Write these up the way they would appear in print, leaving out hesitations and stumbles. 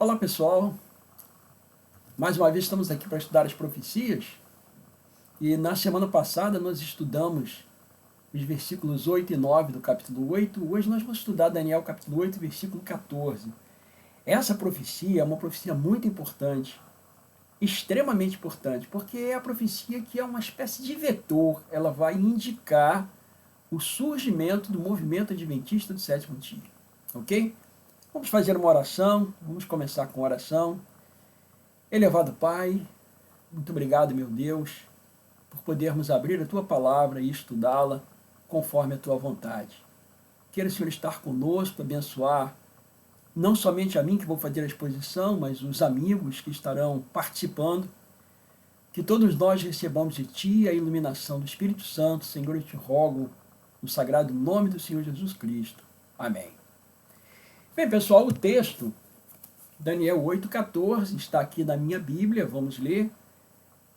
Olá pessoal, mais uma vez estamos aqui para estudar as profecias e na semana passada nós estudamos os versículos 8 e 9 do capítulo 8. Hoje nós vamos estudar Daniel capítulo 8, versículo 14. Essa profecia é uma profecia muito importante, extremamente importante, porque é a profecia que é uma espécie de vetor, ela vai indicar o surgimento do movimento adventista do sétimo dia, ok? Vamos fazer uma oração, vamos começar com oração. Elevado Pai, muito obrigado, meu Deus, por podermos abrir a Tua palavra e estudá-la conforme a Tua vontade. Queira, Senhor, estar conosco, abençoar não somente a mim que vou fazer a exposição, mas os amigos que estarão participando. Que todos nós recebamos de Ti a iluminação do Espírito Santo. Senhor, eu te rogo no sagrado nome do Senhor Jesus Cristo. Amém. Bem, pessoal, o texto, Daniel 8,14, está aqui na minha Bíblia, vamos ler.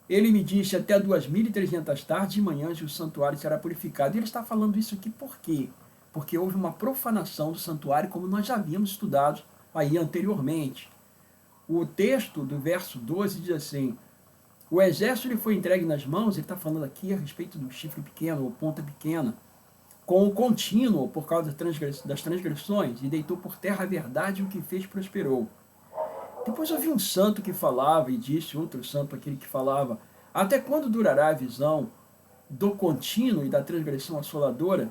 Ele me disse, até 2.300 tardes e manhãs o santuário será purificado. E ele está falando isso aqui por quê? Porque houve uma profanação do santuário, como nós já havíamos estudado aí anteriormente. O texto do verso 12 diz assim, o exército lhe foi entregue nas mãos, ele está falando aqui a respeito do chifre pequeno, ou ponta pequena, com o contínuo por causa das transgressões, e deitou por terra a verdade e o que fez prosperou. Depois ouvi um santo que falava, e disse outro santo, aquele que falava, até quando durará a visão do contínuo e da transgressão assoladora,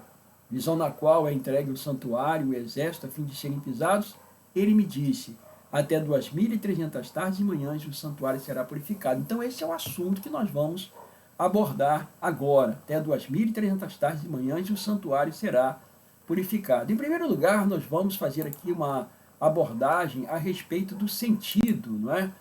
visão na qual é entregue o santuário e o exército a fim de serem pisados? Ele me disse, até 2.300 tardes e manhãs o santuário será purificado. Então esse é o assunto que nós vamos abordar agora. Até 2.300 tardes e manhãs o santuário será purificado. Em primeiro lugar, nós vamos fazer aqui uma abordagem a respeito do sentido, não é?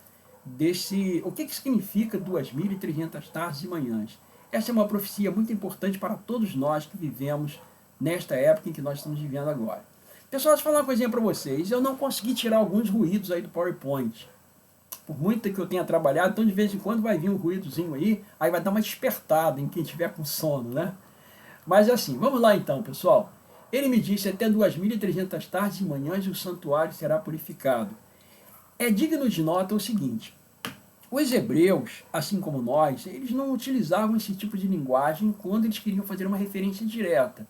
O que significa 2.300 tardes e manhãs? Essa é uma profecia muito importante para todos nós que vivemos nesta época em que nós estamos vivendo agora. Pessoal, deixa eu falar uma coisinha para vocês. Eu não consegui tirar alguns ruídos aí do PowerPoint. Por muito que eu tenha trabalhado, então de vez em quando vai vir um ruídozinho aí vai dar uma despertada em quem estiver com sono, né? Mas assim, vamos lá então, pessoal. Ele me disse, até 2.300 tardes e manhãs o santuário será purificado. É digno de nota o seguinte, os hebreus, assim como nós, eles não utilizavam esse tipo de linguagem quando eles queriam fazer uma referência direta.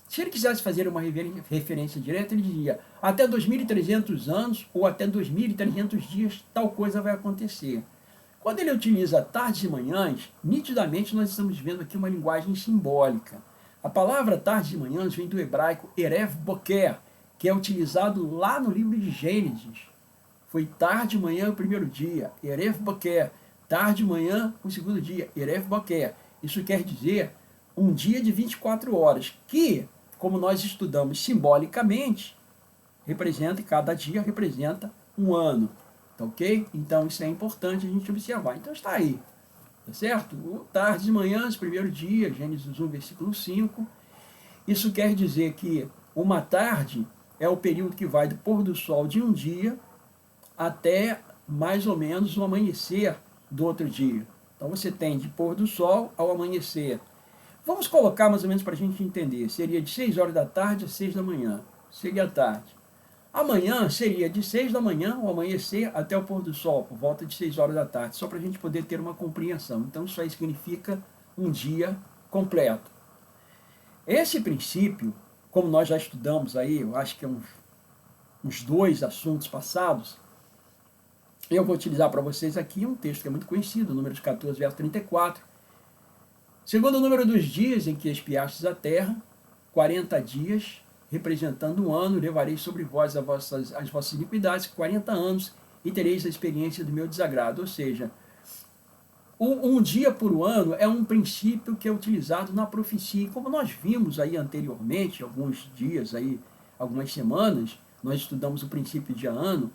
Se ele quisesse fazer uma referência direta, ele dizia, até 2.300 anos ou até 2.300 dias tal coisa vai acontecer. Quando ele utiliza tardes e manhãs, nitidamente nós estamos vendo aqui uma linguagem simbólica. A palavra tardes e manhãs vem do hebraico erev boker, que é utilizado lá no livro de Gênesis. Foi tarde e manhã o primeiro dia, erev boker. Tarde e manhã o segundo dia, erev boker. Isso quer dizer um dia de 24 horas, que, como nós estudamos simbolicamente, cada dia representa um ano. Tá ok? Então isso é importante a gente observar. Então está aí. Tá certo? O tarde e manhãs, primeiro dia, Gênesis 1, versículo 5. Isso quer dizer que uma tarde é o período que vai do pôr do sol de um dia até mais ou menos o amanhecer do outro dia. Então você tem de pôr do sol ao amanhecer. Vamos colocar mais ou menos para a gente entender. Seria de 6 horas da tarde a 6 da manhã. Seria a tarde. Amanhã seria de 6 da manhã, ao amanhecer, até o pôr do sol, por volta de 6 horas da tarde, só para a gente poder ter uma compreensão. Então isso aí significa um dia completo. Esse princípio, como nós já estudamos aí, eu acho que é uns 2 assuntos passados, eu vou utilizar para vocês aqui um texto que é muito conhecido, Números 14, verso 34. Segundo o número dos dias em que espiastes a terra, 40 dias, representando um ano, levarei sobre vós as vossas iniquidades, 40 anos, e tereis a experiência do meu desagrado. Ou seja, um dia por ano é um princípio que é utilizado na profecia. E como nós vimos aí anteriormente, alguns dias, aí, algumas semanas, nós estudamos o princípio de ano,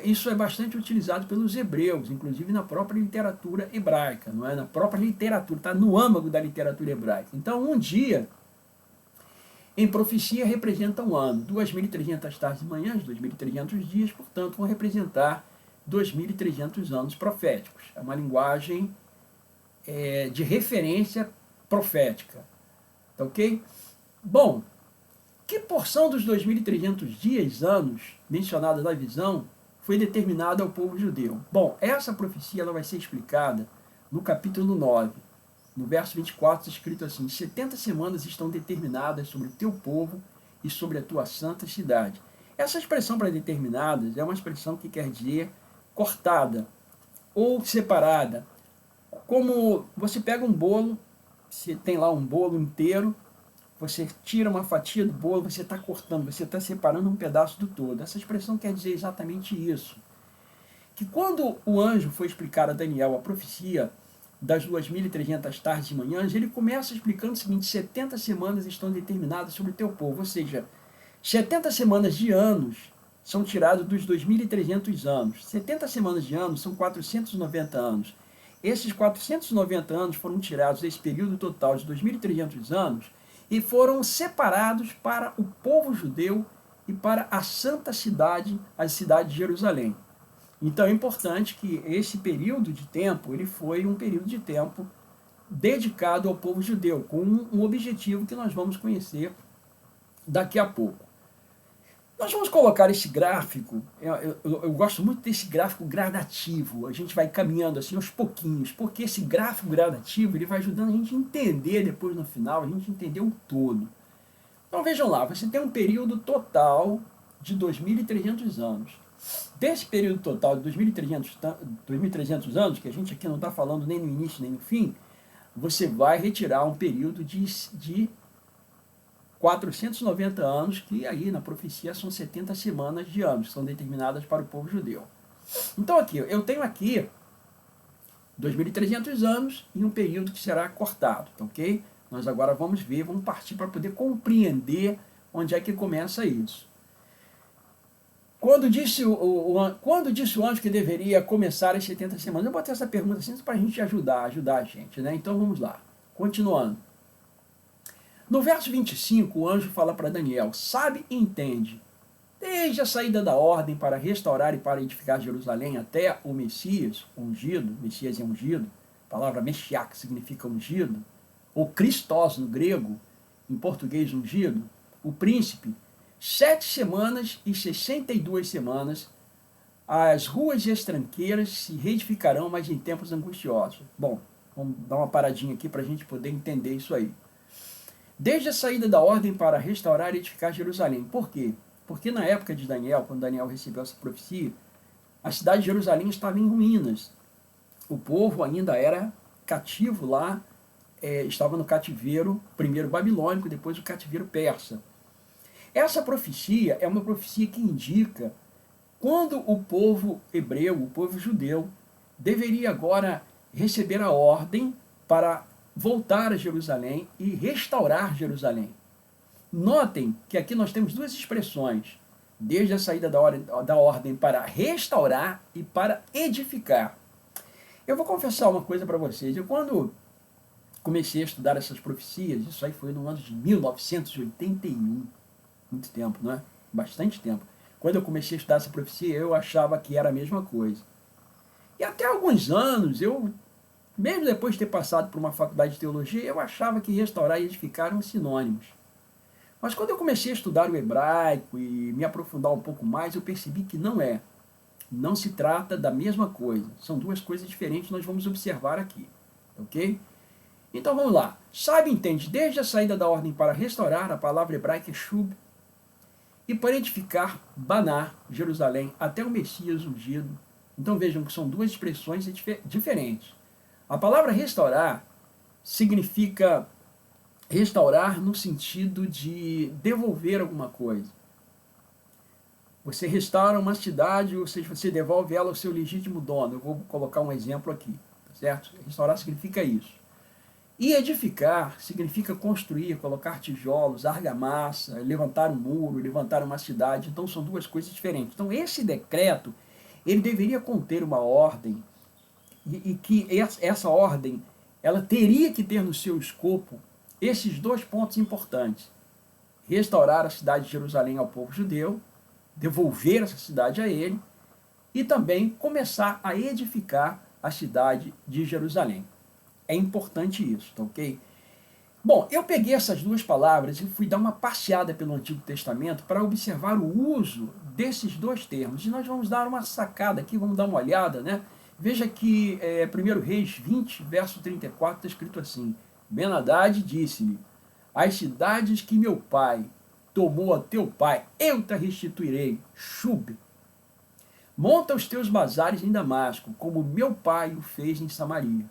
isso é bastante utilizado pelos hebreus, inclusive na própria literatura hebraica, não é? Na própria literatura, está no âmago da literatura hebraica. Então, um dia em profecia representa um ano. 2.300 tardes e manhãs, 2.300 dias, portanto, vão representar 2.300 anos proféticos. É uma linguagem de referência profética. Tá ok? Bom, que porção dos 2.300 dias, anos, mencionados na visão, foi determinada ao povo judeu. Bom, essa profecia ela vai ser explicada no capítulo 9. No verso 24 está escrito assim: 70 semanas estão determinadas sobre o teu povo e sobre a tua santa cidade. Essa expressão para determinadas é uma expressão que quer dizer cortada ou separada. Como você pega um bolo, você tem lá um bolo inteiro, você tira uma fatia do bolo, você está cortando, você está separando um pedaço do todo. Essa expressão quer dizer exatamente isso. Que quando o anjo foi explicar a Daniel a profecia das 2.300 tardes e manhãs, ele começa explicando o seguinte: 70 semanas estão determinadas sobre o teu povo, ou seja, 70 semanas de anos são tirados dos 2.300 anos. 70 semanas de anos são 490 anos. Esses 490 anos foram tirados desse período total de 2.300 anos e foram separados para o povo judeu e para a santa cidade, a cidade de Jerusalém. Então é importante que esse período de tempo, ele foi um período de tempo dedicado ao povo judeu, com um objetivo que nós vamos conhecer daqui a pouco. Nós vamos colocar esse gráfico, eu gosto muito desse gráfico gradativo, a gente vai caminhando assim aos pouquinhos, porque esse gráfico gradativo ele vai ajudando a gente a entender depois no final, a gente entender o todo. Então vejam lá, você tem um período total de 2.300 anos. Desse período total de 2.300 anos, que a gente aqui não está falando nem no início nem no fim, você vai retirar um período de 490 anos, que aí na profecia são 70 semanas de anos, que são determinadas para o povo judeu. Então aqui, eu tenho aqui 2.300 anos e um período que será cortado, ok? Nós agora vamos ver, vamos partir para poder compreender onde é que começa isso. Quando disse o anjo que deveria começar as 70 semanas? Eu botei essa pergunta assim para a gente ajudar a gente, né? Então vamos lá, continuando. No verso 25, o anjo fala para Daniel: sabe e entende, desde a saída da ordem para restaurar e para edificar Jerusalém até o Messias, ungido, Messias é ungido, a palavra Meshiach significa ungido, ou Christos no grego, em português ungido, o príncipe, 7 semanas e 62 semanas, as ruas e as tranqueiras se reedificarão, mas em tempos angustiosos. Bom, vamos dar uma paradinha aqui para a gente poder entender isso aí. Desde a saída da ordem para restaurar e edificar Jerusalém. Por quê? Porque na época de Daniel, quando Daniel recebeu essa profecia, a cidade de Jerusalém estava em ruínas. O povo ainda era cativo lá, estava no cativeiro, primeiro babilônico, depois o cativeiro persa. Essa profecia é uma profecia que indica quando o povo hebreu, o povo judeu, deveria agora receber a ordem para voltar a Jerusalém e restaurar Jerusalém. Notem que aqui nós temos duas expressões, desde a saída da ordem para restaurar e para edificar. Eu vou confessar uma coisa para vocês, eu quando comecei a estudar essas profecias, isso aí foi no ano de 1981, muito tempo, não é? Bastante tempo. Quando eu comecei a estudar essa profecia, eu achava que era a mesma coisa. E até alguns anos, mesmo depois de ter passado por uma faculdade de teologia, eu achava que restaurar e edificar eram sinônimos. Mas quando eu comecei a estudar o hebraico e me aprofundar um pouco mais, eu percebi que não é. Não se trata da mesma coisa. São duas coisas diferentes que nós vamos observar aqui. Ok? Então vamos lá. Sabe, entende, desde a saída da ordem para restaurar, a palavra hebraica é shub, e para edificar, banar, Jerusalém, até o Messias ungido. Então vejam que são duas expressões diferentes. A palavra restaurar significa restaurar no sentido de devolver alguma coisa. Você restaura uma cidade, ou seja, você devolve ela ao seu legítimo dono. Eu vou colocar um exemplo aqui, certo? Restaurar significa isso. E edificar significa construir, colocar tijolos, argamassa, levantar um muro, levantar uma cidade. Então são duas coisas diferentes. Então esse decreto, ele deveria conter uma ordem, e que essa ordem, ela teria que ter no seu escopo esses dois pontos importantes. Restaurar a cidade de Jerusalém ao povo judeu, devolver essa cidade a ele, e também começar a edificar a cidade de Jerusalém. É importante isso, tá ok? Bom, eu peguei essas duas palavras e fui dar uma passeada pelo Antigo Testamento para observar o uso desses dois termos. E nós vamos dar uma sacada aqui, vamos dar uma olhada, né? Veja que 1 Reis 20, verso 34, está escrito assim: Ben-Hadad disse-lhe: as cidades que meu pai tomou a teu pai, eu te restituirei. Shub. Monta os teus bazares em Damasco, como meu pai o fez em Samaria.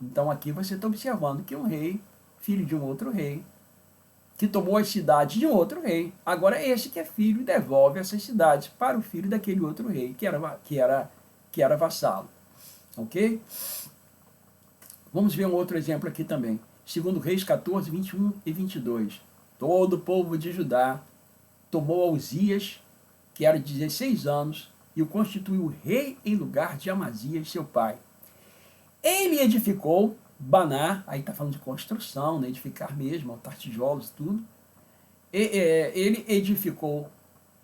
Então aqui você está observando que um rei, filho de um outro rei, que tomou as cidades de um outro rei, agora esse que é filho devolve essas cidades para o filho daquele outro rei, que era vassalo. Ok? Vamos ver um outro exemplo aqui também. 2 Reis 14, 21 e 22. Todo o povo de Judá tomou Uzias, que era de 16 anos, e o constituiu rei em lugar de Amazias, seu pai. Ele edificou Baná, aí está falando de construção, né, edificar mesmo, altar tijolos e tudo. Ele edificou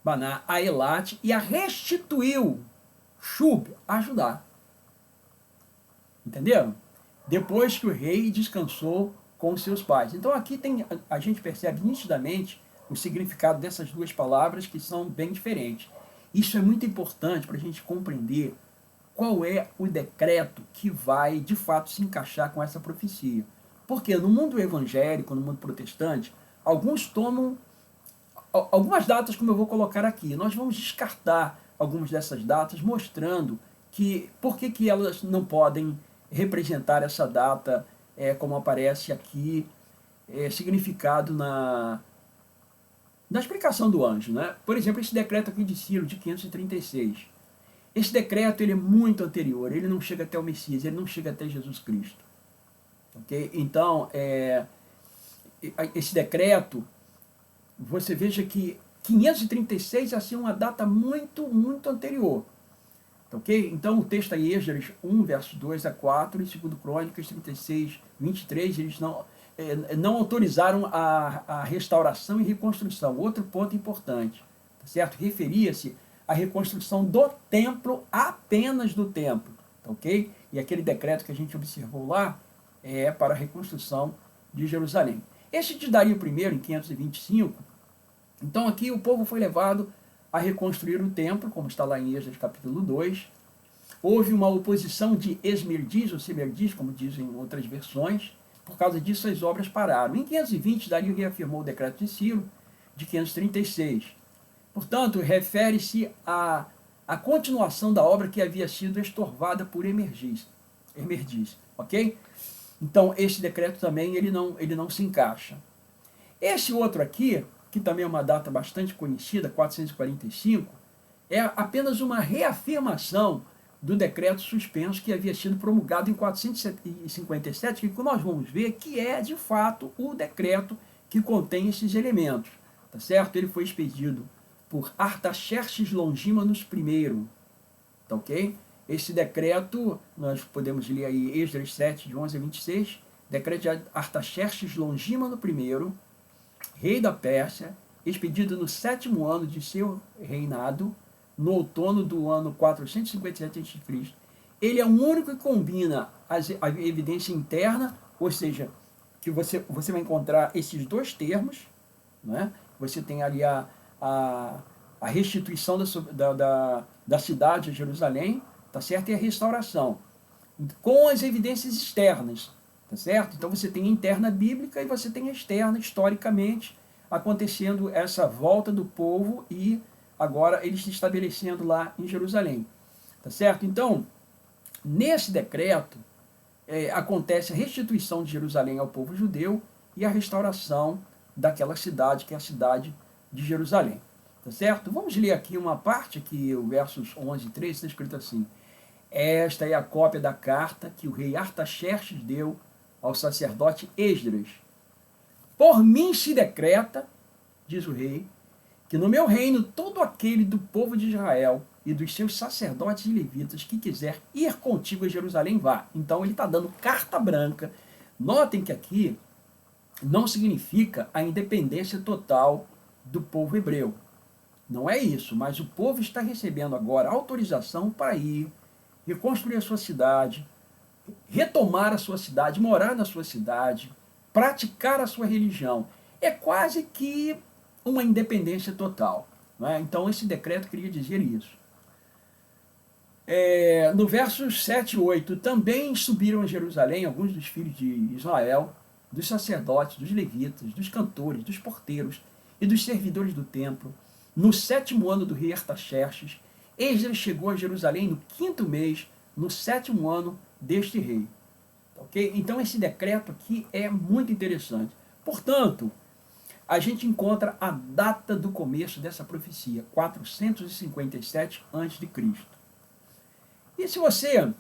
Baná a Elate e a restituiu, Shub, a Judá. Entenderam? Depois que o rei descansou com seus pais. Então aqui a gente percebe nitidamente o significado dessas duas palavras que são bem diferentes. Isso é muito importante para a gente compreender qual é o decreto que vai de fato se encaixar com essa profecia. Porque no mundo evangélico, no mundo protestante, alguns tomam algumas datas, como eu vou colocar aqui. Nós vamos descartar algumas dessas datas, mostrando que por que elas não podem representar essa data, como aparece aqui, significado na explicação do anjo, né? Por exemplo, esse decreto aqui de Ciro, de 536. Esse decreto ele é muito anterior, ele não chega até o Messias, ele não chega até Jesus Cristo. Okay? Então, esse decreto, você veja que 536 é assim, uma data muito, muito anterior. Okay? Então, o texto aí, Esdras 1, versos 2 a 4, e 2 Crônicas 36, 23, eles não autorizaram a restauração e reconstrução. Outro ponto importante, tá certo? Referia-se à reconstrução do templo, apenas do templo, tá ok? E aquele decreto que a gente observou lá é para a reconstrução de Jerusalém. Este de Dario I, em 525, então aqui o povo foi levado a reconstruir o templo, como está lá em Esdras capítulo 2. Houve uma oposição de Esmerdiz, ou Semerdiz, como dizem em outras versões. Por causa disso, as obras pararam. Em 520, Dario reafirmou o decreto de Ciro, de 536. Portanto, refere-se à continuação da obra que havia sido estorvada por Emerdiz. Ok? Então, esse decreto também ele não se encaixa. Esse outro aqui, que também é uma data bastante conhecida, 445, é apenas uma reafirmação do decreto suspenso que havia sido promulgado em 457, que nós vamos ver que é, de fato, o decreto que contém esses elementos. Tá certo? Ele foi expedido por Artaxerxes Longímanos I. Tá ok? Esse decreto, nós podemos ler aí Esdras 7, de 11 a 26, decreto de Artaxerxes Longímano I, rei da Pérsia, expedido no 7º ano de seu reinado, no outono do ano 457 a.C. Ele é o único que combina a evidência interna, ou seja, que você vai encontrar esses dois termos, né? Você tem ali a restituição da cidade de Jerusalém, tá certo? E a restauração, com as evidências externas, tá certo? Então você tem a interna bíblica e você tem a externa, historicamente, acontecendo essa volta do povo e agora eles se estabelecendo lá em Jerusalém, tá certo? Então, nesse decreto, acontece a restituição de Jerusalém ao povo judeu e a restauração daquela cidade, que é a cidade de Jerusalém, tá certo? Vamos ler aqui uma parte, que o versos 11 e 13 está escrito assim: esta é a cópia da carta que o rei Artaxerxes deu ao sacerdote Esdras. Por mim se decreta, diz o rei, que no meu reino todo aquele do povo de Israel e dos seus sacerdotes e levitas que quiser ir contigo a Jerusalém, vá. Então ele está dando carta branca. Notem que aqui não significa a independência total do povo hebreu. Não é isso, mas o povo está recebendo agora autorização para ir, reconstruir a sua cidade, retomar a sua cidade, morar na sua cidade, praticar a sua religião. É quase que uma independência total. Não é? Então esse decreto queria dizer isso. No versos 7 e 8, também subiram a Jerusalém alguns dos filhos de Israel, dos sacerdotes, dos levitas, dos cantores, dos porteiros e dos servidores do templo. No 7º ano do rei Artaxerxes, Esdras chegou a Jerusalém no 5º mês, no 7º ano deste rei. Ok? Então esse decreto aqui é muito interessante. Portanto, a gente encontra a data do começo dessa profecia, 457 a.C. E se você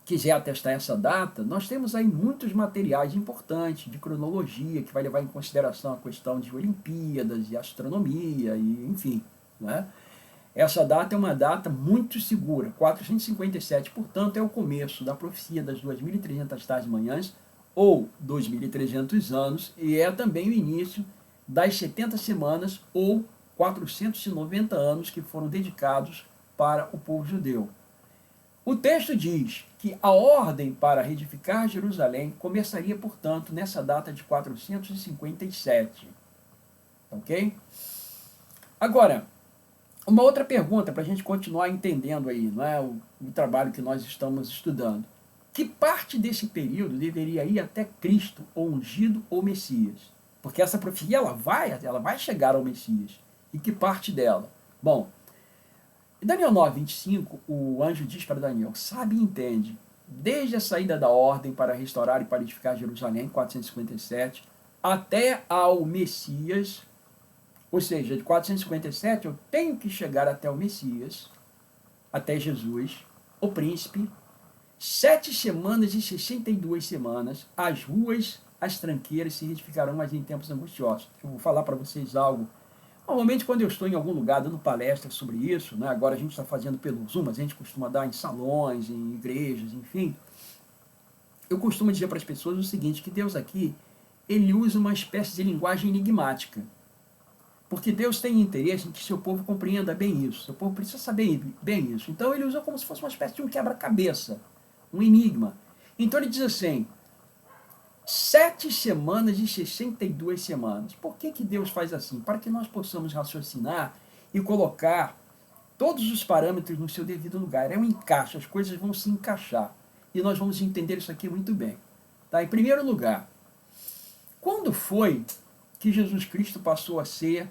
quiser atestar essa data, nós temos aí muitos materiais importantes de cronologia, que vai levar em consideração a questão de Olimpíadas e astronomia, e enfim. Né? Essa data é uma data muito segura, 457, portanto, é o começo da profecia das 2.300 tais manhãs, ou 2.300 anos, e é também o início das 70 semanas, ou 490 anos, que foram dedicados para o povo judeu. O texto diz que a ordem para reedificar Jerusalém começaria, portanto, nessa data de 457. Ok? Agora, uma outra pergunta para a gente continuar entendendo aí, não é, o trabalho que nós estamos estudando. Que parte desse período deveria ir até Cristo, ou ungido, ou Messias? Porque essa profecia ela vai chegar ao Messias. E que parte dela? Bom, em Daniel 9:25, o anjo diz para Daniel, sabe e entende, desde a saída da ordem para restaurar e para edificar Jerusalém, 457, até ao Messias, ou seja, de 457 eu tenho que chegar até o Messias, até Jesus, o príncipe, 7 semanas e 62 semanas, as ruas, as tranqueiras se edificarão, mas em tempos angustiosos. Eu vou falar para vocês algo. Normalmente, quando eu estou em algum lugar dando palestra sobre isso, né, agora a gente está fazendo pelo Zoom, mas a gente costuma dar em salões, em igrejas, enfim, eu costumo dizer para as pessoas o seguinte, que Deus aqui, ele usa uma espécie de linguagem enigmática. Porque Deus tem interesse em que seu povo compreenda bem isso, seu povo precisa saber bem isso. Então ele usa como se fosse uma espécie de um quebra-cabeça, um enigma. Então ele diz assim, 7 semanas e 62 semanas. Por que Deus faz assim? Para que nós possamos raciocinar e colocar todos os parâmetros no seu devido lugar. É um encaixe, as coisas vão se encaixar. E nós vamos entender isso aqui muito bem. Tá? Em primeiro lugar, quando foi que Jesus Cristo passou a ser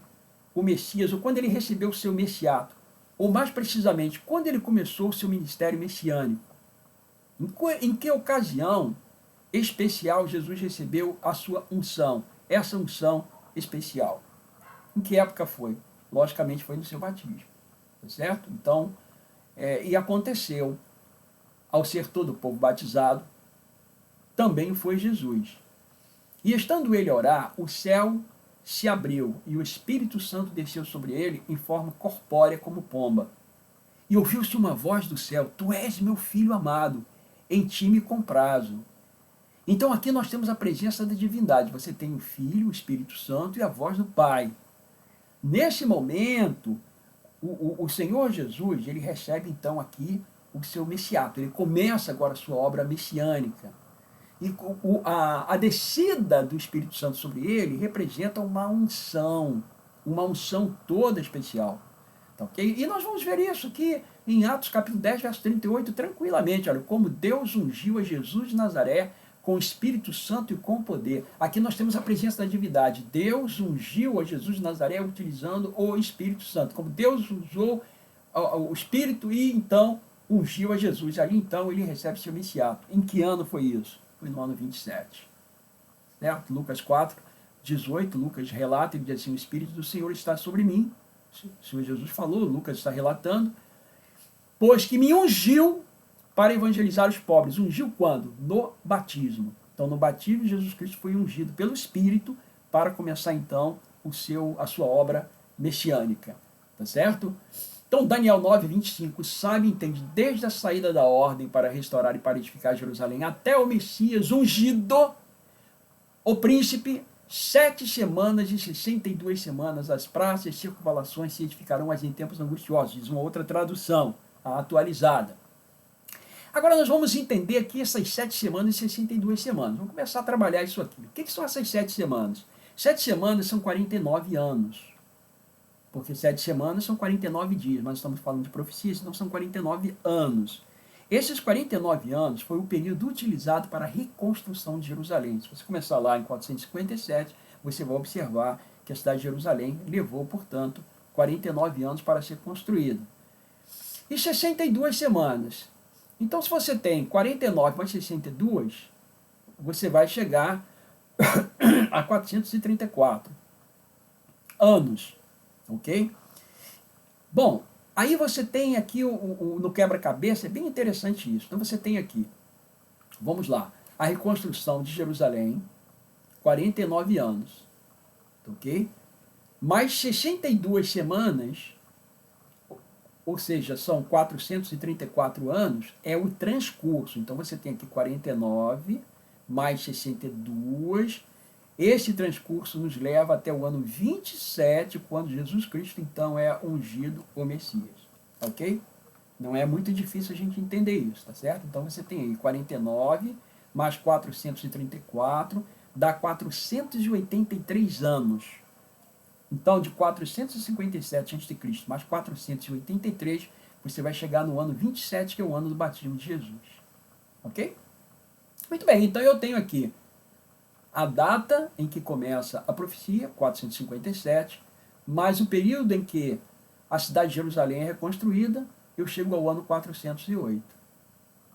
o Messias, ou quando ele recebeu o seu messiato? Ou mais precisamente, quando ele começou o seu ministério messiânico? Em que ocasião especial Jesus recebeu a sua unção, essa unção especial? Em que época foi? Logicamente foi no seu batismo, tá certo? Então, e aconteceu, ao ser todo o povo batizado, também foi Jesus. E estando ele a orar, o céu se abriu e o Espírito Santo desceu sobre ele em forma corpórea como pomba. E ouviu-se uma voz do céu, tu és meu filho amado, em ti me comprazo. Então aqui nós temos a presença da divindade. Você tem o Filho, o Espírito Santo e a voz do Pai. Nesse momento, o Senhor Jesus, ele recebe então aqui o seu messiato. Ele começa agora a sua obra messiânica. E a descida do Espírito Santo sobre ele representa uma unção toda especial. Tá, okay? E nós vamos ver isso aqui em Atos capítulo 10, verso 38, tranquilamente. Olha, como Deus ungiu a Jesus de Nazaré com o Espírito Santo e com poder. Aqui nós temos a presença da divindade. Deus ungiu a Jesus de Nazaré utilizando o Espírito Santo. Como Deus usou o Espírito e então ungiu a Jesus. Ali então ele recebe seu messiato. Em que ano foi isso? Foi no ano 27. Certo? Lucas 4, 18, Lucas relata, ele diz assim, o Espírito do Senhor está sobre mim. O Senhor Jesus falou, Lucas está relatando, pois que me ungiu para evangelizar os pobres. Ungiu quando? No batismo. Então, no batismo, Jesus Cristo foi ungido pelo Espírito para começar, então, a sua obra messiânica. Tá certo? Então, Daniel 9, 25, sabe e entende, desde a saída da ordem para restaurar e para edificar Jerusalém, até o Messias ungido, o príncipe, 7 semanas e 62 semanas, as praças e circunvalações se edificarão, mas em tempos angustiosos. Diz uma outra tradução, a atualizada. Agora nós vamos entender aqui essas 7 semanas e 62 semanas. Vamos começar a trabalhar isso aqui. O que são essas 7 semanas? 7 semanas são 49 anos. porque 7 semanas são 49 dias, mas estamos falando de profecias, então são 49 anos. Esses 49 anos foi o período utilizado para a reconstrução de Jerusalém. Se você começar lá em 457, você vai observar que a cidade de Jerusalém levou, portanto, 49 anos para ser construída. E 62 semanas. Então, se você tem 49 mais 62, você vai chegar a 434 anos, ok? Bom, aí você tem aqui no quebra-cabeça, é bem interessante isso. Então você tem aqui, vamos lá, a reconstrução de Jerusalém, 49 anos, ok? Mais 62 semanas, ou seja, são 434 anos, é o transcurso. Então você tem aqui 49 mais 62. Esse transcurso nos leva até o ano 27, quando Jesus Cristo, então, é ungido o Messias. Ok? Não é muito difícil a gente entender isso, tá certo? Então você tem aí 49 mais 434, dá 483 anos. Então, de 457 a.C. mais 483, você vai chegar no ano 27, que é o ano do batismo de Jesus. Ok? Muito bem, então eu tenho aqui a data em que começa a profecia, 457, mais o período em que a cidade de Jerusalém é reconstruída, eu chego ao ano 408.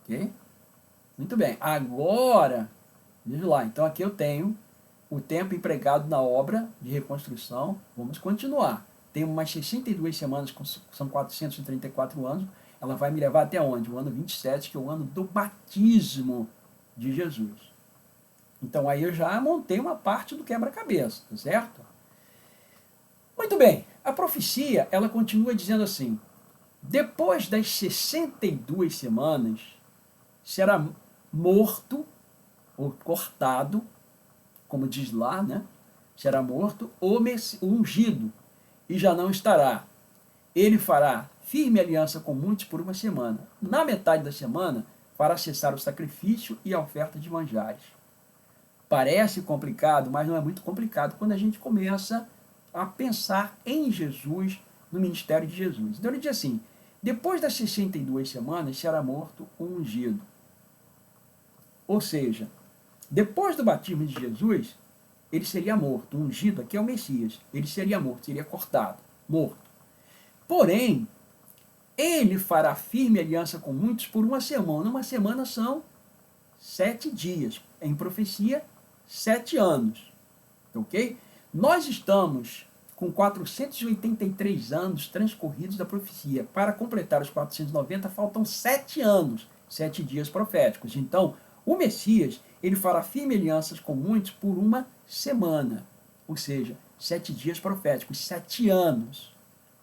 Ok? Muito bem. Agora, veja lá, então aqui eu tenho o tempo empregado na obra de reconstrução. Vamos continuar. Tenho mais 62 semanas, são 434 anos. Ela vai me levar até onde? O ano 27, que é o ano do batismo de Jesus. Então aí eu já montei uma parte do quebra-cabeça, certo? Muito bem, a profecia, ela continua dizendo assim: depois das 62 semanas, será morto, ou cortado, como diz lá, né? Será morto o ungido, e já não estará. Ele fará firme aliança com muitos por uma semana. Na metade da semana, fará cessar o sacrifício e a oferta de manjares. Parece complicado, mas não é muito complicado quando a gente começa a pensar em Jesus, no ministério de Jesus. Então ele diz assim: depois das 62 semanas será morto o ungido. Ou seja, depois do batismo de Jesus, ele seria morto. O ungido aqui é o Messias. Ele seria morto, seria cortado, morto. Porém, ele fará firme aliança com muitos por uma semana. Uma semana são 7 dias. Em profecia, 7 anos. Ok? Nós estamos com 483 anos transcorridos da profecia. Para completar os 490, faltam 7 anos, 7 dias proféticos. Então, o Messias, ele fará firme alianças com muitos por uma semana. Ou seja, 7 dias proféticos, 7 anos.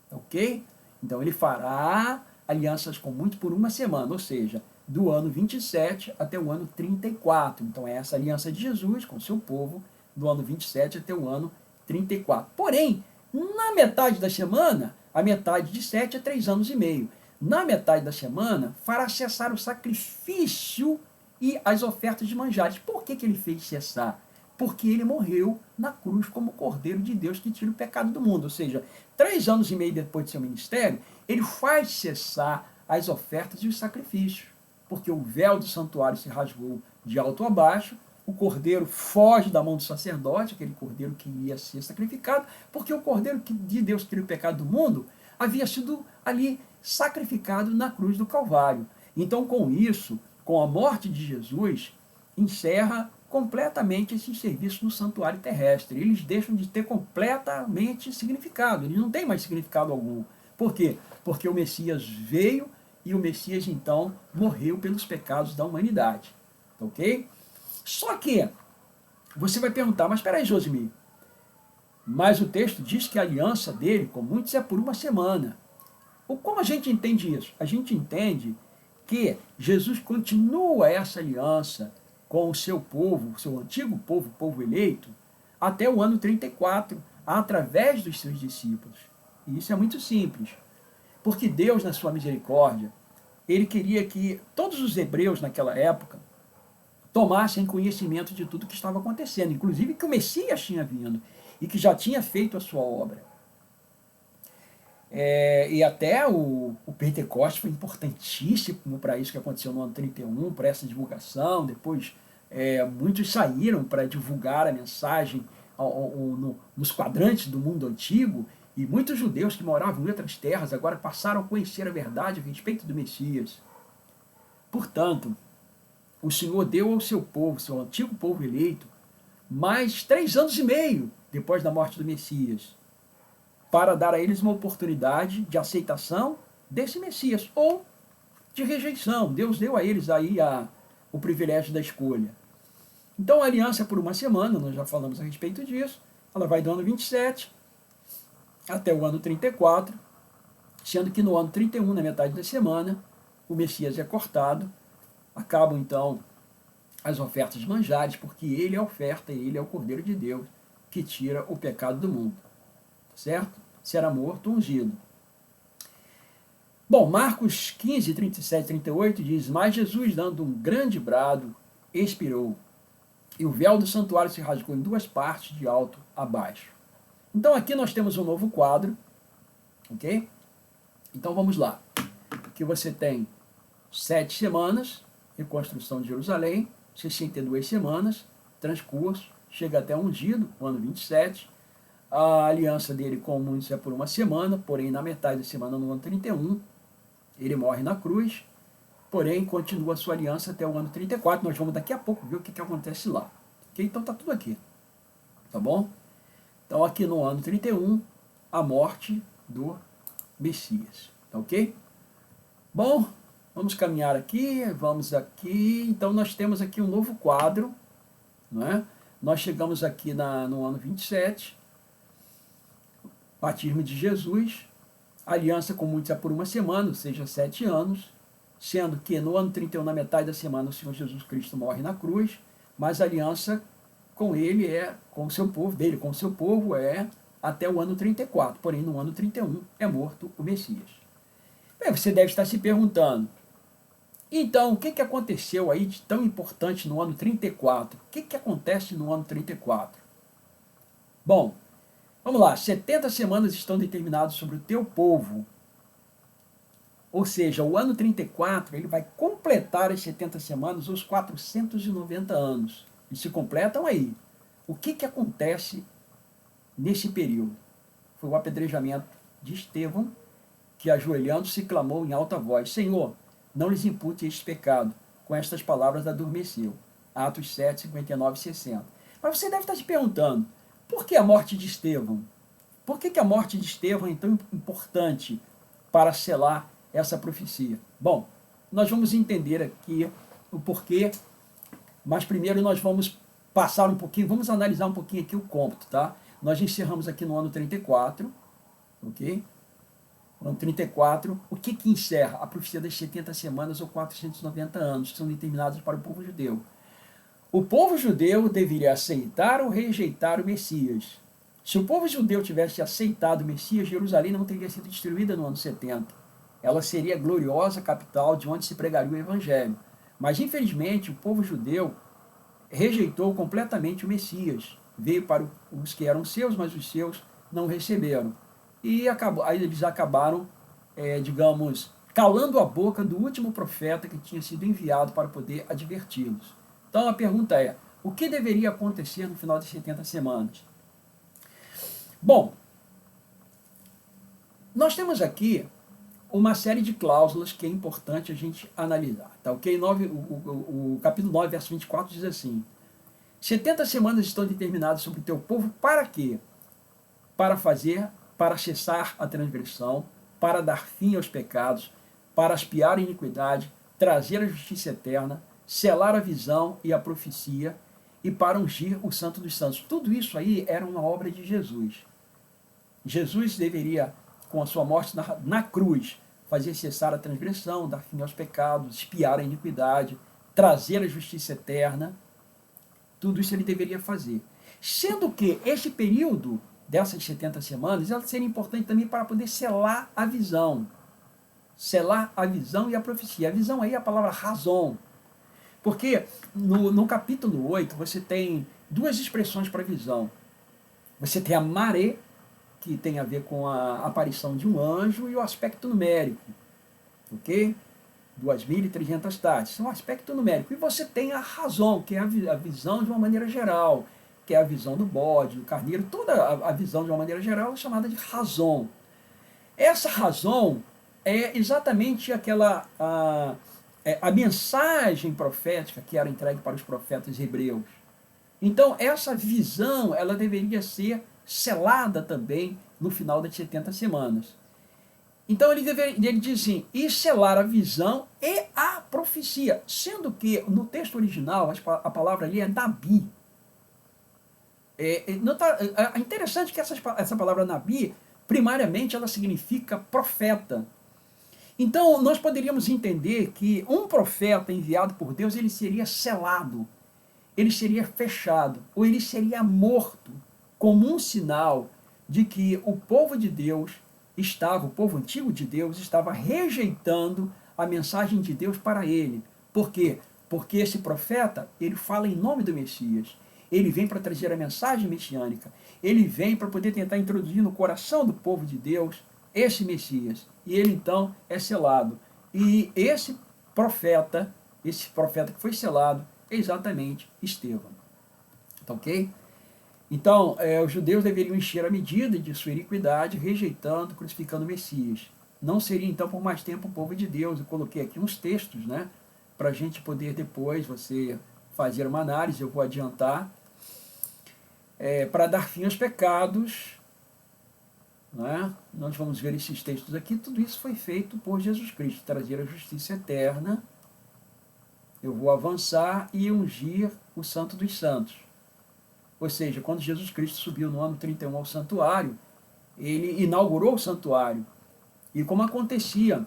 Ok? Então, ele fará alianças com muitos por uma semana, ou seja, do ano 27 até o ano 34. Então, é essa aliança de Jesus com o seu povo, do ano 27 até o ano 34. Porém, na metade da semana, a metade de 7 é 3 anos e meio. Na metade da semana, fará cessar o sacrifício e as ofertas de manjares. Por que ele fez cessar? Porque ele morreu na cruz como Cordeiro de Deus que tira o pecado do mundo. Ou seja, 3 anos e meio depois de seu ministério, ele faz cessar as ofertas e os sacrifícios. Porque o véu do santuário se rasgou de alto a baixo, o cordeiro foge da mão do sacerdote, aquele cordeiro que ia ser sacrificado, porque o cordeiro de Deus que tira o pecado do mundo havia sido ali sacrificado na cruz do Calvário. Então, com isso, com a morte de Jesus, encerra completamente esse serviço no santuário terrestre. Eles deixam de ter completamente significado, eles não têm mais significado algum. Por quê? Porque o Messias veio e o Messias, então, morreu pelos pecados da humanidade. Ok? Só que você vai perguntar, mas espera aí, Josimir, mas o texto diz que a aliança dele com muitos é por uma semana. Como a gente entende isso? A gente entende que Jesus continua essa aliança com o seu povo, o seu antigo povo, o povo eleito, até o ano 34, através dos seus discípulos. E isso é muito simples, porque Deus, na sua misericórdia, ele queria que todos os hebreus naquela época tomassem conhecimento de tudo que estava acontecendo, inclusive que o Messias tinha vindo e que já tinha feito a sua obra. E até o Pentecostes foi importantíssimo para isso que aconteceu no ano 31, para essa divulgação. Depois, muitos saíram para divulgar a mensagem nos quadrantes do mundo antigo, e muitos judeus que moravam em outras terras agora passaram a conhecer a verdade a respeito do Messias. Portanto, o Senhor deu ao seu povo, seu antigo povo eleito, mais 3 anos e meio depois da morte do Messias, para dar a eles uma oportunidade de aceitação desse Messias, ou de rejeição. Deus deu a eles aí o privilégio da escolha. Então a aliança é por uma semana, nós já falamos a respeito disso, ela vai do ano 27 até o ano 34, sendo que no ano 31, na metade da semana, o Messias é cortado, acabam então as ofertas de manjares, porque ele é a oferta, ele é o Cordeiro de Deus, que tira o pecado do mundo. Certo? Será morto, ungido. Bom, Marcos 15, 37 e 38 diz: Mas Jesus, dando um grande brado, expirou, e o véu do santuário se rasgou em 2 partes, de alto a baixo. Então aqui nós temos um novo quadro, ok? Então vamos lá. Aqui você tem 7 semanas, reconstrução de Jerusalém, 62 semanas, transcurso, chega até ungido, o ano 27. A aliança dele com muitos é por uma semana, porém na metade da semana, no ano 31, ele morre na cruz, porém continua a sua aliança até o ano 34. Nós vamos daqui a pouco ver o que acontece lá. Okay? Então tá tudo aqui. Tá bom? Então aqui no ano 31, a morte do Messias. Tá ok? Bom, vamos caminhar aqui, vamos aqui. Então nós temos aqui um novo quadro, não é? Nós chegamos aqui no ano 27, batismo de Jesus, aliança com muitos é por uma semana, ou seja, 7 anos, sendo que no ano 31, na metade da semana, o Senhor Jesus Cristo morre na cruz, mas a aliança com ele com o seu povo, dele com o seu povo até o ano 34, porém no ano 31 é morto o Messias. Bem, você deve estar se perguntando, então, o que aconteceu aí de tão importante no ano 34? O que acontece no ano 34? Bom, vamos lá, 70 semanas estão determinadas sobre o teu povo. Ou seja, o ano 34, ele vai completar as 70 semanas, os 490 anos. E se completam aí. O que acontece nesse período? Foi o apedrejamento de Estevão, que ajoelhando-se clamou em alta voz: Senhor, não lhes impute este pecado. Com estas palavras adormeceu. Atos 7, 59 e 60. Mas você deve estar se perguntando, por que a morte de Estevão? Por que a morte de Estevão é tão importante para selar essa profecia? Bom, nós vamos entender aqui o porquê, mas primeiro nós vamos passar um pouquinho, vamos analisar um pouquinho aqui o cômputo, tá? Nós encerramos aqui no ano 34, ok? No ano 34, o que encerra? A profecia das 70 semanas ou 490 anos, que são determinados para o povo judeu. O povo judeu deveria aceitar ou rejeitar o Messias. Se o povo judeu tivesse aceitado o Messias, Jerusalém não teria sido destruída no ano 70. Ela seria a gloriosa capital de onde se pregaria o Evangelho. Mas, infelizmente, o povo judeu rejeitou completamente o Messias. Veio para os que eram seus, mas os seus não receberam. E aí eles acabaram, digamos, calando a boca do último profeta que tinha sido enviado para poder adverti-los. Então a pergunta é, o que deveria acontecer no final das 70 semanas? Bom, nós temos aqui uma série de cláusulas que é importante a gente analisar. Tá, okay? O capítulo 9, verso 24 diz assim: 70 semanas estão determinadas sobre o teu povo para quê? Para cessar a transgressão, para dar fim aos pecados, para expiar a iniquidade, trazer a justiça eterna, selar a visão e a profecia, e para ungir o Santo dos Santos. Tudo isso aí era uma obra de Jesus. Jesus deveria, com a sua morte na cruz, fazer cessar a transgressão, dar fim aos pecados, expiar a iniquidade, trazer a justiça eterna. Tudo isso ele deveria fazer. Sendo que esse período dessas 70 semanas, ela seria importante também para poder selar a visão. Selar a visão e a profecia. A visão aí é a palavra razão. Porque no capítulo 8 você tem duas expressões para visão. Você tem a maré, que tem a ver com a aparição de um anjo, e o aspecto numérico, ok? 2.300 tardes, isso é um aspecto numérico. E você tem a razão, que é a visão de uma maneira geral, que é a visão do bode, do carneiro, toda a visão de uma maneira geral é chamada de razão. Essa razão é exatamente a mensagem profética que era entregue para os profetas hebreus. Então, essa visão, ela deveria ser selada também no final das 70 semanas. Então, ele diz assim, e selar a visão e a profecia, sendo que no texto original, a palavra ali é nabi. É interessante que essa palavra nabi, primariamente, ela significa profeta. Então, nós poderíamos entender que um profeta enviado por Deus, ele seria selado, ele seria fechado, ou ele seria morto, como um sinal de que o povo de Deus o povo antigo de Deus estava rejeitando a mensagem de Deus para ele. Por quê? Porque esse profeta, ele fala em nome do Messias. Ele vem para trazer a mensagem messiânica. Ele vem para poder tentar introduzir no coração do povo de Deus esse Messias. E ele então é selado. E esse profeta que foi selado, é exatamente Estevão. Tá ok? Então, os judeus deveriam encher a medida de sua iniquidade, rejeitando, crucificando o Messias. Não seria, então, por mais tempo o povo de Deus. Eu coloquei aqui uns textos, né, para a gente poder depois, você fazer uma análise, eu vou adiantar, para dar fim aos pecados, né? Nós vamos ver esses textos aqui. Tudo isso foi feito por Jesus Cristo, trazer a justiça eterna. Eu vou avançar e ungir o Santo dos Santos. Ou seja, quando Jesus Cristo subiu no ano 31 ao santuário, ele inaugurou o santuário. E como acontecia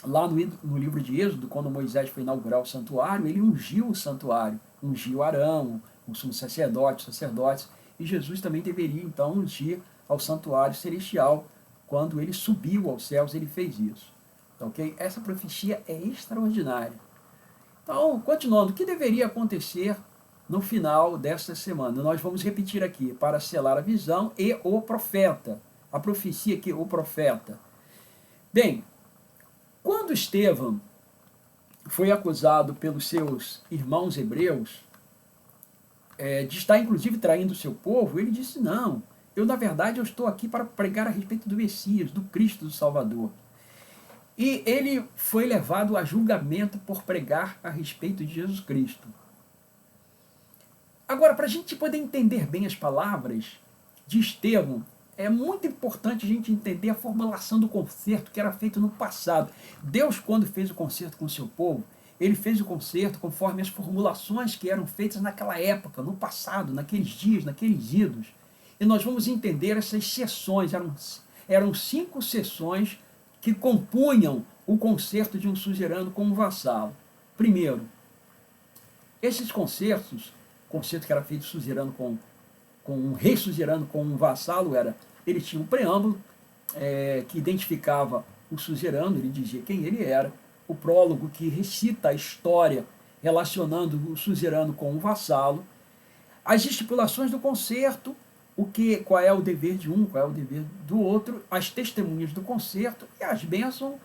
lá no livro de Êxodo, quando Moisés foi inaugurar o santuário, ele ungiu o santuário, ungiu Arão, o sumo sacerdote, os sacerdotes, e Jesus também deveria então ungir ao santuário celestial. Quando ele subiu aos céus, ele fez isso. Ok? Essa profecia é extraordinária. Então, continuando, o que deveria acontecer no final desta semana? Nós vamos repetir aqui, para selar a visão e o profeta. A profecia aqui, o profeta. Bem, quando Estevão foi acusado pelos seus irmãos hebreus de estar inclusive traindo o seu povo, ele disse, não, na verdade eu estou aqui para pregar a respeito do Messias, do Cristo, do Salvador. E ele foi levado a julgamento por pregar a respeito de Jesus Cristo. Agora, para a gente poder entender bem as palavras de Estevão, é muito importante a gente entender a formulação do concerto que era feito no passado. Deus, quando fez o concerto com o seu povo, ele fez o concerto conforme as formulações que eram feitas naquela época, no passado, naqueles dias, naqueles idos. E nós vamos entender essas sessões, eram 5 sessões que compunham o concerto de um suzerano com um vassalo. Primeiro, esses concertos, o concerto que era feito suzerano com um rei suzerano com um vassalo, ele tinha um preâmbulo que identificava o suzerano, ele dizia quem ele era, o prólogo que recita a história relacionando o suzerano com o vassalo, as estipulações do concerto, qual é o dever de um, qual é o dever do outro, as testemunhas do concerto e as bênçãos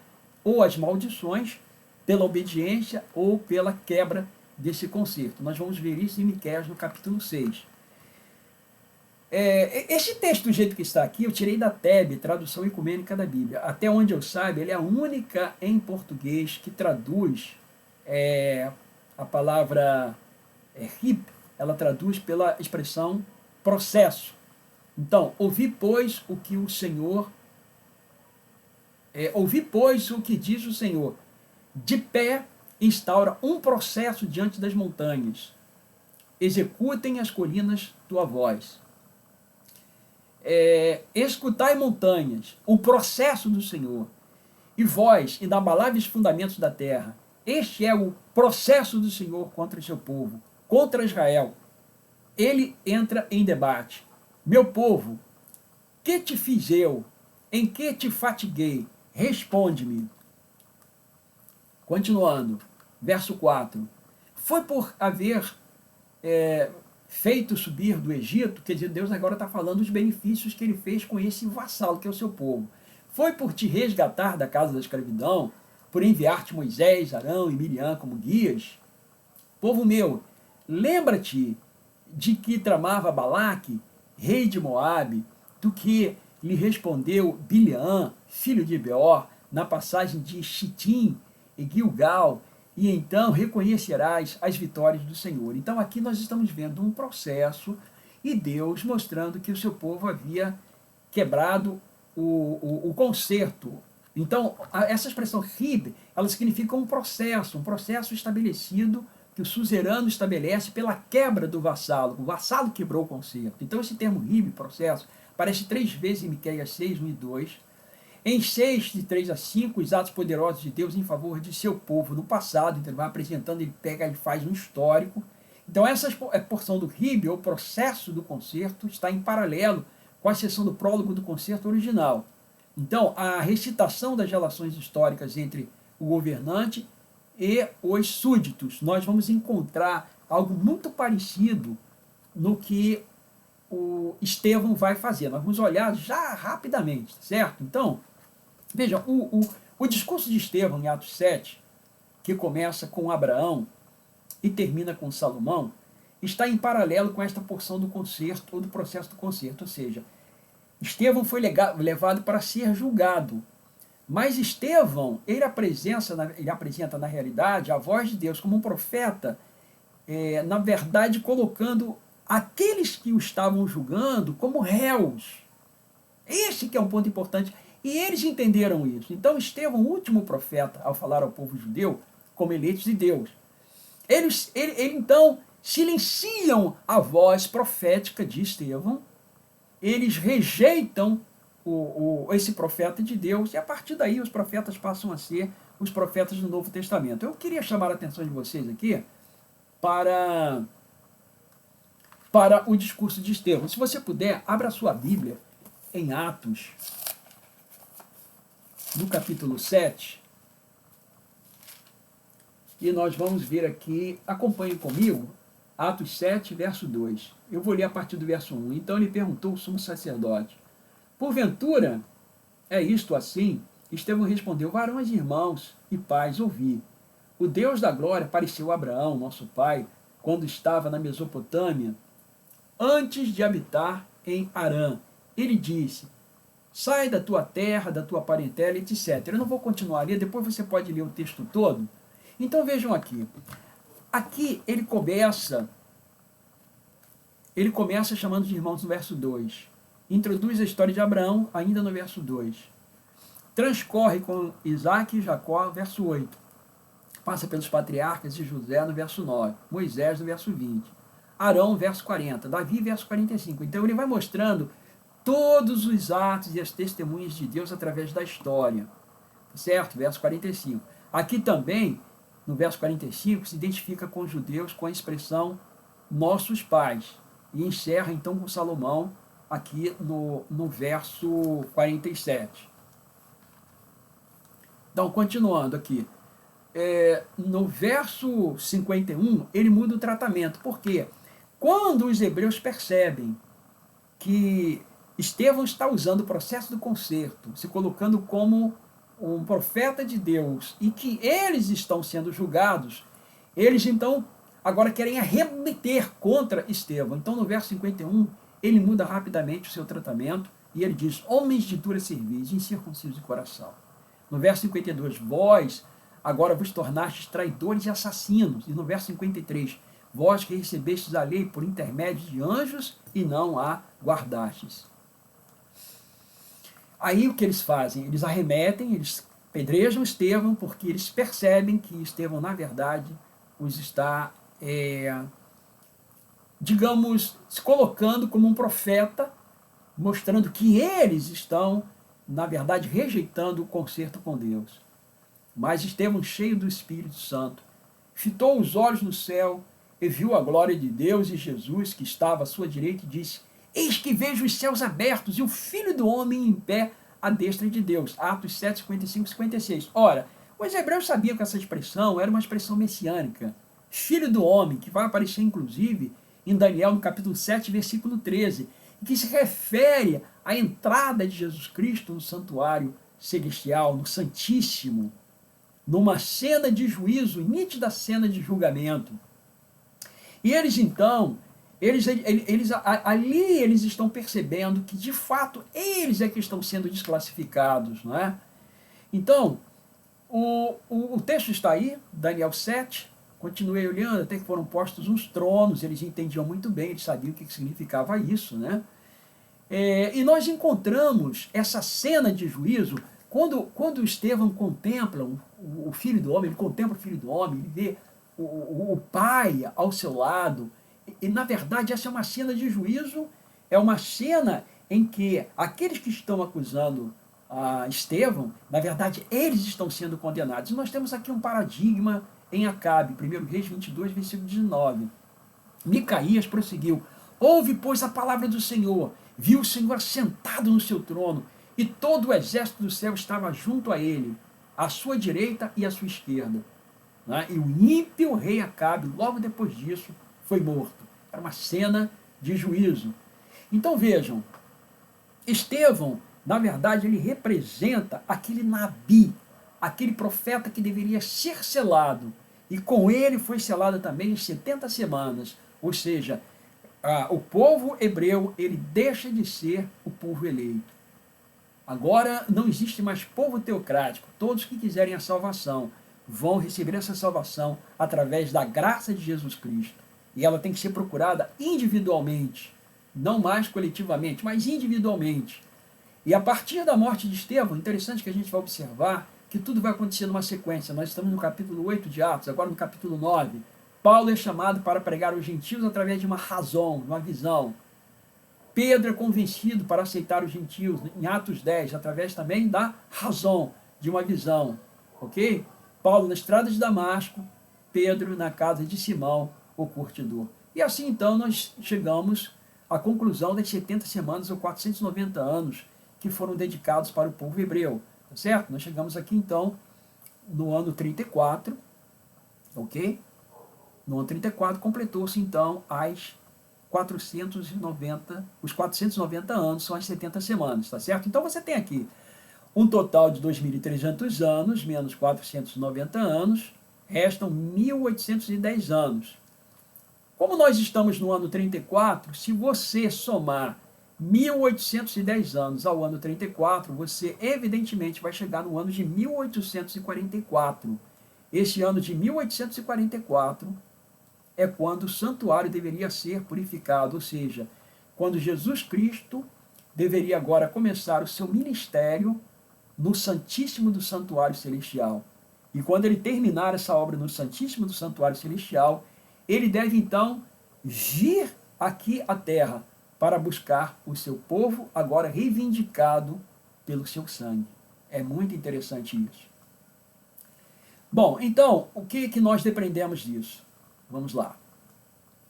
ou as maldições pela obediência ou pela quebra desse concerto. Nós vamos ver isso em Miqueias no capítulo 6. Esse texto, do jeito que está aqui, eu tirei da TEB, Tradução Ecumênica da Bíblia. Até onde eu saiba, ele é a única em português que traduz a palavra RIP, ela traduz pela expressão processo. Então, ouvi, pois, o que diz o Senhor. De pé instaura um processo diante das montanhas. Executem as colinas tua voz. Escutai montanhas, o processo do Senhor. E vós, inabaláveis fundamentos da terra. Este é o processo do Senhor contra o seu povo, contra Israel. Ele entra em debate. Meu povo, que te fiz eu? Em que te fatiguei? Responde-me. Continuando, verso 4. Foi por haver feito subir do Egito, quer dizer, Deus agora está falando dos benefícios que ele fez com esse vassalo, que é o seu povo. Foi por te resgatar da casa da escravidão, por enviar-te Moisés, Arão e Miriam como guias. Povo meu, lembra-te de que tramava Balaque, rei de Moabe, do que lhe respondeu Bileã, filho de Beor, na passagem de Chitim e Gilgal, e então reconhecerás as vitórias do Senhor. Então aqui nós estamos vendo um processo e Deus mostrando que o seu povo havia quebrado o concerto. Então essa expressão rib, ela significa um processo estabelecido que o suzerano estabelece pela quebra do vassalo. O vassalo quebrou o concerto. Então esse termo rib, processo, aparece 3 vezes em Miqueias 6, 1 e 2. Em 6, de 3 a 5, os atos poderosos de Deus em favor de seu povo no passado. Então ele vai apresentando, ele faz um histórico. Então essa porção do rib, ou processo do concerto, está em paralelo com a seção do prólogo do concerto original. Então a recitação das relações históricas entre o governante e os súditos, nós vamos encontrar algo muito parecido no que o Estevão vai fazer. Nós vamos olhar já rapidamente, certo? Então, veja, o discurso de Estevão em Atos 7, que começa com Abraão e termina com Salomão, está em paralelo com esta porção do concerto, ou do processo do concerto, ou seja, Estevão foi levado para ser julgado. Mas Estevão, ele apresenta na realidade a voz de Deus como um profeta, na verdade colocando aqueles que o estavam julgando como réus. Esse que é um ponto importante. E eles entenderam isso. Então Estevão, o último profeta, ao falar ao povo judeu, como eleitos de Deus, eles então silenciam a voz profética de Estevão, eles rejeitam esse profeta de Deus, e a partir daí os profetas passam a ser os profetas do Novo Testamento. Eu queria chamar a atenção de vocês aqui para o discurso de Estevão. Se você puder, abra a sua Bíblia em Atos, no capítulo 7, e nós vamos ver aqui, acompanhem comigo, Atos 7, verso 2. Eu vou ler a partir do verso 1. Então ele perguntou ao sumo sacerdote: porventura é isto assim? Estevão respondeu: varões, irmãos e pais, ouvi. O Deus da glória apareceu a Abraão, nosso pai, quando estava na Mesopotâmia, antes de habitar em Harã. Ele disse: sai da tua terra, da tua parentela, etc. Eu não vou continuar a ler, depois você pode ler o texto todo. Então vejam aqui. Aqui ele começa chamando de irmãos no verso 2. Introduz a história de Abraão ainda no verso 2. Transcorre com Isaac e Jacó, verso 8. Passa pelos patriarcas de José no verso 9. Moisés no verso 20. Arão, verso 40. Davi, verso 45. Então ele vai mostrando todos os atos e as testemunhas de Deus através da história. Certo? Verso 45. Aqui também, no verso 45, se identifica com os judeus com a expressão nossos pais. E encerra então com Salomão aqui no verso 47. Então, continuando aqui. No verso 51, ele muda o tratamento. Por quê? Quando os hebreus percebem que Estevão está usando o processo do concerto, se colocando como um profeta de Deus, e que eles estão sendo julgados, eles então agora querem arremeter contra Estevão. Então no verso 51, ele muda rapidamente o seu tratamento, e ele diz: homens de dura cerviz, incircuncisos de coração. No verso 52, vós agora vos tornastes traidores e assassinos. E no verso 53, vós que recebestes a lei por intermédio de anjos e não a guardastes. Aí o que eles fazem? Eles arremetem, eles pedrejam Estevão, porque eles percebem que Estevão, na verdade, os está, digamos, se colocando como um profeta, mostrando que eles estão, na verdade, rejeitando o concerto com Deus. Mas Estevão, cheio do Espírito Santo, fitou os olhos no céu e viu a glória de Deus e Jesus, que estava à sua direita, e disse: eis que vejo os céus abertos e o Filho do Homem em pé à destra de Deus. Atos 7, 55 e 56. Ora, os hebreus sabiam que essa expressão era uma expressão messiânica. Filho do Homem, que vai aparecer inclusive em Daniel, no capítulo 7, versículo 13, que se refere à entrada de Jesus Cristo no santuário celestial, no Santíssimo, numa cena de juízo, nítida cena de julgamento. E eles então, ali eles estão percebendo que de fato eles é que estão sendo desclassificados, não é? Então, o texto está aí, Daniel 7, continuei olhando, até que foram postos uns tronos, eles entendiam muito bem, eles sabiam o que significava isso, né? E nós encontramos essa cena de juízo, quando Estevão contempla o Filho do Homem, ele contempla o Filho do Homem, ele vê o Pai ao seu lado, e na verdade essa é uma cena de juízo, é uma cena em que aqueles que estão acusando a Estevão, na verdade eles estão sendo condenados. E nós temos aqui um paradigma em Acabe, 1 Reis 22, versículo 19. Micaías prosseguiu: ouve, pois, a palavra do Senhor. Viu o Senhor assentado no seu trono, e todo o exército do céu estava junto a ele, à sua direita e à sua esquerda. Né? E o ímpio rei Acabe, logo depois disso, foi morto. Era uma cena de juízo. Então vejam, Estevão, na verdade, ele representa aquele Nabi, aquele profeta que deveria ser selado. E com ele foi selado também em 70 semanas. Ou seja, o povo hebreu, ele deixa de ser o povo eleito. Agora não existe mais povo teocrático. Todos que quiserem a salvação vão receber essa salvação através da graça de Jesus Cristo. E ela tem que ser procurada individualmente, não mais coletivamente, mas individualmente. E a partir da morte de Estevão, interessante que a gente vai observar que tudo vai acontecer numa sequência. Nós estamos no capítulo 8 de Atos, agora no capítulo 9. Paulo é chamado para pregar aos gentios através de uma razão, uma visão. Pedro é convencido para aceitar os gentios em Atos 10, através também da razão, de uma visão. Ok? Paulo na estrada de Damasco, Pedro na casa de Simão, o curtidor. E assim então nós chegamos à conclusão das 70 semanas ou 490 anos que foram dedicados para o povo hebreu. Tá certo? Nós chegamos aqui então no ano 34, ok? No ano 34 completou-se então os 490 anos, são as 70 semanas, tá certo? Então você tem aqui um total de 2.300 anos, menos 490 anos, restam 1.810 anos. Como nós estamos no ano 34, se você somar 1.810 anos ao ano 34, você evidentemente vai chegar no ano de 1844. Esse ano de 1844 é quando o santuário deveria ser purificado, ou seja, quando Jesus Cristo deveria agora começar o seu ministério no Santíssimo do Santuário Celestial. E quando ele terminar essa obra no Santíssimo do Santuário Celestial, ele deve então vir aqui à terra para buscar o seu povo, agora reivindicado pelo seu sangue. É muito interessante isso. Bom, então, o que nós depreendemos disso? Vamos lá.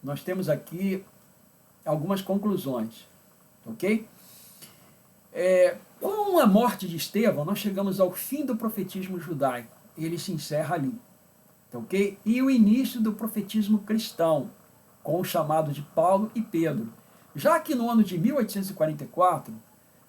Nós temos aqui algumas conclusões, ok? Com a morte de Estevão, nós chegamos ao fim do profetismo judaico. Ele se encerra ali, ok? E o início do profetismo cristão, com o chamado de Paulo e Pedro. Já que no ano de 1844,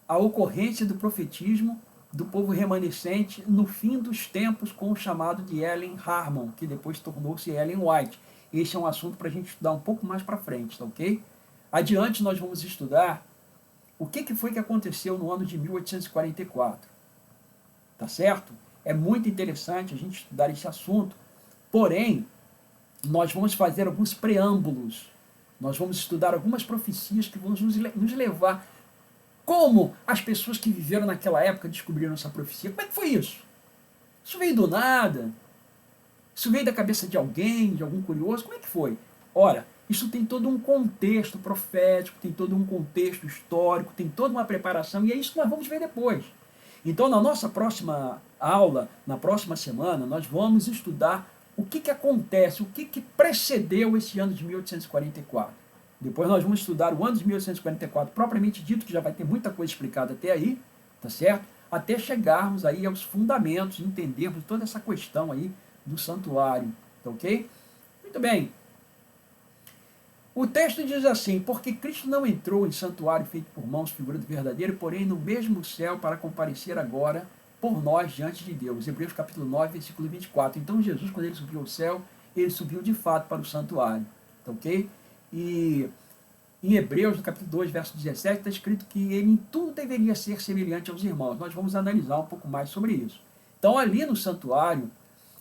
a ocorrência do profetismo do povo remanescente no fim dos tempos, com o chamado de Ellen Harmon, que depois tornou-se Ellen White. Esse é um assunto para a gente estudar um pouco mais para frente, tá ok? Adiante nós vamos estudar o que foi que aconteceu no ano de 1844, tá certo? É muito interessante a gente estudar esse assunto, porém, nós vamos fazer alguns preâmbulos, nós vamos estudar algumas profecias que vão nos levar. Como as pessoas que viveram naquela época descobriram essa profecia? Como é que foi isso? Isso veio do nada? Isso veio da cabeça de alguém, de algum curioso? Como é que foi? Ora, isso tem todo um contexto profético, tem todo um contexto histórico, tem toda uma preparação, e é isso que nós vamos ver depois. Então, na nossa próxima aula, na próxima semana, nós vamos estudar o que acontece, o que precedeu esse ano de 1844. Depois nós vamos estudar o ano de 1844, propriamente dito, que já vai ter muita coisa explicada até aí, tá certo? Até chegarmos aí aos fundamentos, entendermos toda essa questão aí do santuário, tá ok? Muito bem. O texto diz assim: porque Cristo não entrou em santuário feito por mãos, figura do verdadeiro, porém no mesmo céu para comparecer agora por nós diante de Deus. Hebreus capítulo 9, versículo 24. Então Jesus, quando ele subiu ao céu, ele subiu de fato para o santuário. Tá, ok? E em Hebreus, no capítulo 2, verso 17, está escrito que ele em tudo deveria ser semelhante aos irmãos. Nós vamos analisar um pouco mais sobre isso. Então, ali no santuário,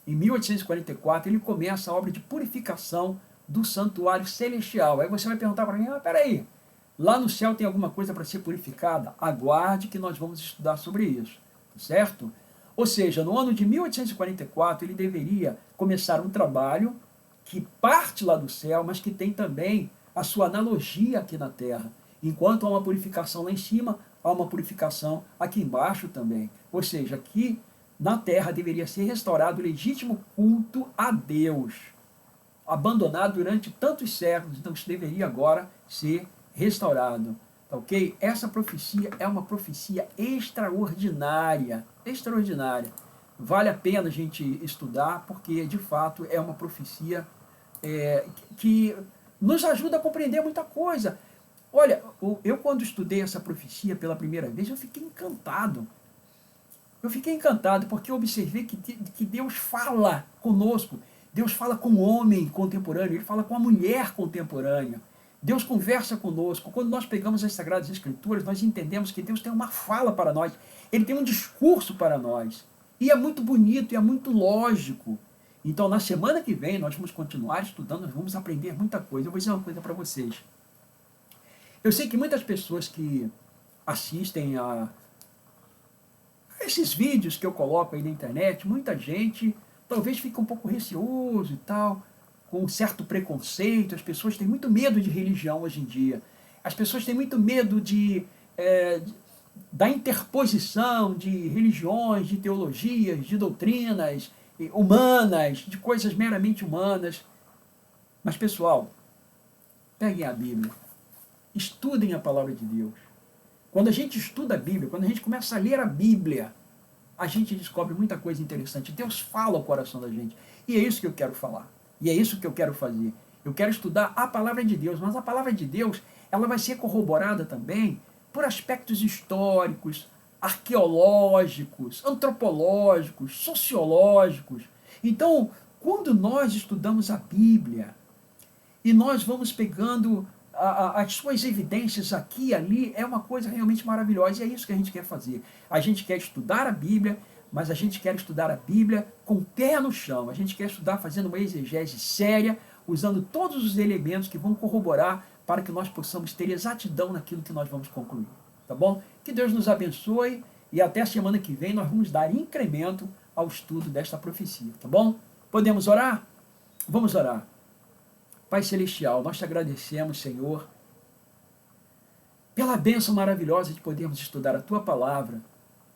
em 1844, ele começa a obra de purificação do santuário celestial. Aí você vai perguntar para mim, peraí, lá no céu tem alguma coisa para ser purificada? Aguarde que nós vamos estudar sobre isso, certo? Ou seja, no ano de 1844, ele deveria começar um trabalho que parte lá do céu, mas que tem também a sua analogia aqui na terra. Enquanto há uma purificação lá em cima, há uma purificação aqui embaixo também. Ou seja, aqui na terra deveria ser restaurado o legítimo culto a Deus, abandonado durante tantos séculos, então isso deveria agora ser restaurado. Tá, ok? Essa profecia é uma profecia extraordinária, extraordinária. Vale a pena a gente estudar, porque de fato é uma profecia que nos ajuda a compreender muita coisa. Olha, eu quando estudei essa profecia pela primeira vez, eu fiquei encantado. Eu fiquei encantado porque eu observei que Deus fala conosco. Deus fala com o homem contemporâneo, Ele fala com a mulher contemporânea. Deus conversa conosco. Quando nós pegamos as Sagradas Escrituras, nós entendemos que Deus tem uma fala para nós. Ele tem um discurso para nós. E é muito bonito, e é muito lógico. Então, na semana que vem, nós vamos continuar estudando, nós vamos aprender muita coisa. Eu vou dizer uma coisa para vocês. Eu sei que muitas pessoas que assistem a esses vídeos que eu coloco aí na internet, muita gente talvez fica um pouco receoso e tal, com um certo preconceito. As pessoas têm muito medo de religião hoje em dia. As pessoas têm muito medo da interposição de religiões, de teologias, de doutrinas humanas, de coisas meramente humanas. Mas, pessoal, peguem a Bíblia, estudem a palavra de Deus. Quando a gente estuda a Bíblia, quando a gente começa a ler a Bíblia, a gente descobre muita coisa interessante. Deus fala ao coração da gente. E é isso que eu quero falar. E é isso que eu quero fazer. Eu quero estudar a palavra de Deus, mas a palavra de Deus, ela vai ser corroborada também por aspectos históricos, arqueológicos, antropológicos, sociológicos. Então, quando nós estudamos a Bíblia e nós vamos pegando as suas evidências aqui e ali, é uma coisa realmente maravilhosa, e é isso que a gente quer fazer. A gente quer estudar a Bíblia, mas a gente quer estudar a Bíblia com o pé no chão. A gente quer estudar fazendo uma exegese séria, usando todos os elementos que vão corroborar para que nós possamos ter exatidão naquilo que nós vamos concluir. Tá bom? Que Deus nos abençoe, e até a semana que vem nós vamos dar incremento ao estudo desta profecia. Tá bom? Podemos orar? Vamos orar. Pai Celestial, nós te agradecemos, Senhor, pela bênção maravilhosa de podermos estudar a Tua Palavra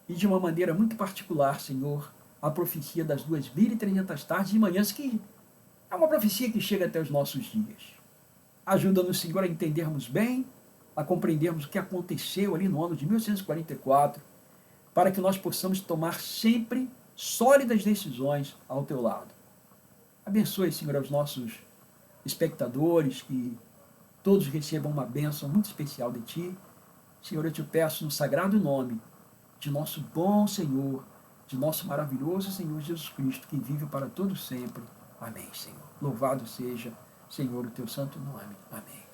e de uma maneira muito particular, Senhor, a profecia das 2.300 tardes e manhãs, que é uma profecia que chega até os nossos dias. Ajuda-nos, Senhor, a entendermos bem, a compreendermos o que aconteceu ali no ano de 1844, para que nós possamos tomar sempre sólidas decisões ao Teu lado. Abençoe, Senhor, aos nossos espectadores, que todos recebam uma bênção muito especial de Ti. Senhor, eu te peço no sagrado nome de nosso bom Senhor, de nosso maravilhoso Senhor Jesus Cristo, que vive para todo sempre. Amém, Senhor. Louvado seja, Senhor, o Teu santo nome. Amém.